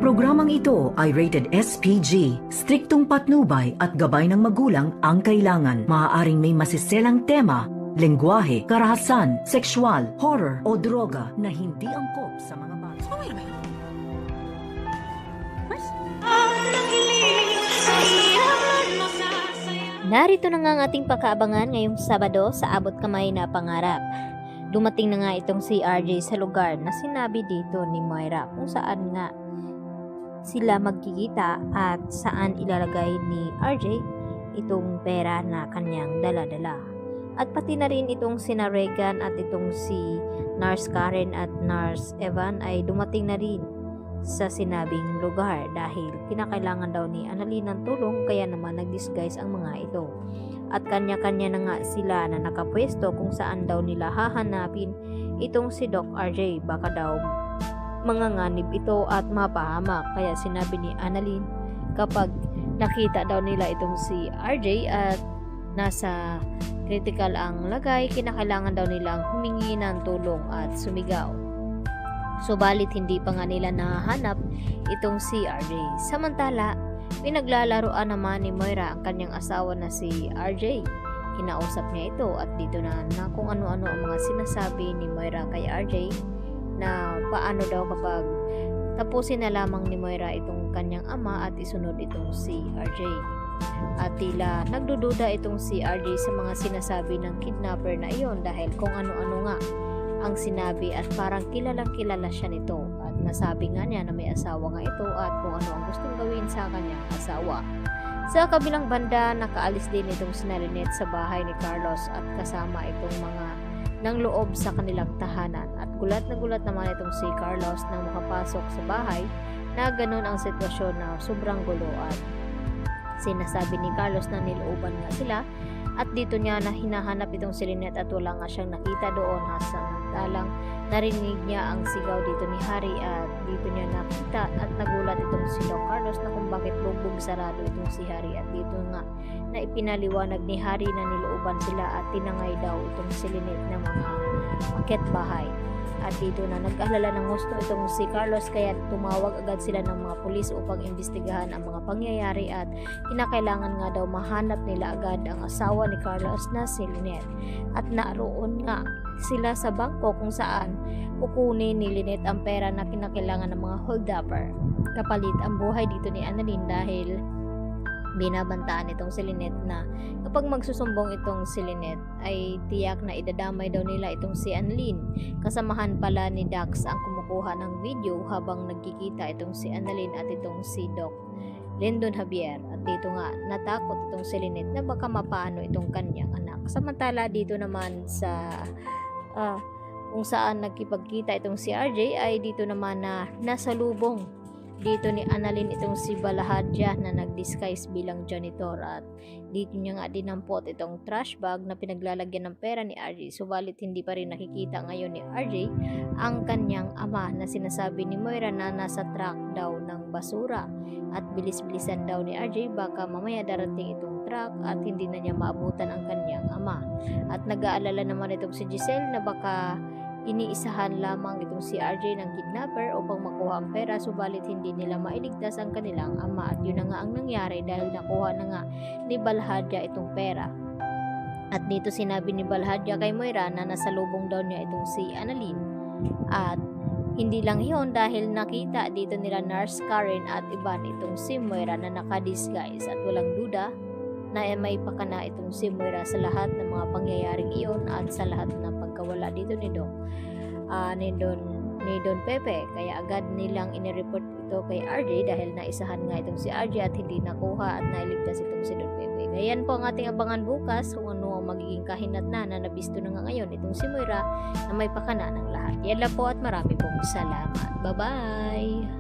Programang ito ay rated SPG, striktong patnubay at gabay ng magulang ang kailangan. Maaaring may masiselang tema, lengguwahe, karahasan, sexual, horror o droga na hindi angkop sa mga bata. Narito na nga ang ating pagkaabangan ngayong Sabado sa Abot Kamay na Pangarap. Dumating na nga itong si RJ sa lugar na sinabi dito ni Moira kung saan nga sila magkikita at saan ilalagay ni RJ itong pera na kanyang dala-dala. At pati na rin itong sina Regan at itong si Nurse Karen at Nurse Evan ay dumating na rin sa sinabing lugar dahil kinakailangan daw ni Annalyn ng tulong, kaya naman nag-disguise ang mga ito. At kanya-kanya na nga sila na nakapwesto kung saan daw nila hahanapin itong si Doc RJ. Baka daw manganganib ito at mapahamak, kaya sinabi ni Annalyn kapag nakita daw nila itong si RJ at nasa critical ang lagay, kinakailangan daw nilang humingi ng tulong at sumigaw. Subalit hindi pa nga nila nahanap itong si RJ. Samantala, pinaglalaroan naman ni Moira ang kanyang asawa na si RJ. Kinausap niya ito at dito na kung ano-ano ang mga sinasabi ni Moira kay RJ na paano daw kapag tapusin na lamang ni Moira itong kanyang ama at isunod itong si RJ. At tila nagdududa itong si RJ sa mga sinasabi ng kidnapper na iyon dahil kung ano-ano nga ang sinabi at parang kilalang kilala siya nito at nasabi nga niya na may asawa nga ito at kung ano ang gustong gawin sa kanyang asawa. Sa kabilang banda, nakaalis din itong sina Lynette sa bahay ni Carlos at kasama itong mga nang loob sa kanilang tahanan at gulat na gulat naman itong si Carlos nang makapasok sa bahay na ganun ang sitwasyon na sobrang gulo at sinasabi ni Carlos na nilooban nga sila at dito niya na hinahanap itong si Lynette at wala nga siyang nakita doon. Samantalang narinig niya ang sigaw dito ni Harry at dito niya nakita at nagulat itong si Doc Carlos na kung bakit bugbog sarado itong si Harry at dito nga na ipinaliwanag ni Harry na nilooban sila at tinangay daw itong si Lynette ng mga akit bahay. At dito na nag-alala ng gusto itong si Carlos kaya tumawag agad sila ng mga pulis upang imbestigahan ang mga pangyayari at kinakailangan nga daw mahanap nila agad ang asawa ni Carlos na si Lynette. At naroon nga sila sa bangko kung saan kukunin ni Lynette ang pera na kinakailangan ng mga hold-upper. Kapalit ang buhay dito ni Annalyn dahil binabantaan itong si Lynette na kapag magsusumbong itong si Lynette ay tiyak na idadamay daw nila itong si Annalyn. Kasamahan pala ni Dax ang kumukuha ng video habang nagkikita itong si Annalyn at itong si Doc Lyndon Javier. At dito nga natakot itong si Lynette na baka mapaano itong kanyang anak. Samantala dito naman sa kung saan nagkipagkita itong si RJ ay dito naman na nasa lubong dito ni Annalyn itong si Balahadja na nag-disguise bilang janitor at dito niya nga dinampot itong trash bag na pinaglalagyan ng pera ni RJ. Subalit hindi pa rin nakikita ngayon ni RJ ang kanyang ama na sinasabi ni Moira na nasa truck daw ng basura at bilis-bilisan daw ni RJ baka mamaya darating itong truck at hindi na niya maabutan ang kanyang ama. At nag-aalala naman itong si Giselle na baka iniisahan lamang itong si RJ ng kidnapper upang makuha ang pera, subalit hindi nila mailigtas ang kanilang ama at yun na nga ang nangyari dahil nakuha na nga ni Balahadja itong pera. At dito sinabi ni Balahadja kay Moira na nasa lubong daw niya itong si Annalyn at hindi lang yun dahil nakita dito nila Nurse Karen at Ivan itong si Moira na naka-disguise at walang duda na may pakana itong si Moira sa lahat ng mga pangyayaring iyon at sa lahat ng pagkawala dito ni Don Pepe. Kaya agad nilang inireport ito kay RJ dahil naisahan nga itong si RJ at hindi nakuha at nailigtas itong si Don Pepe. Kaya yan po ang ating abangan bukas kung ano ang magiging kahinatnan na nabisto na nga ngayon itong si Moira na may pakana ng lahat. Yan lang po at marami pong salamat. Bye-bye!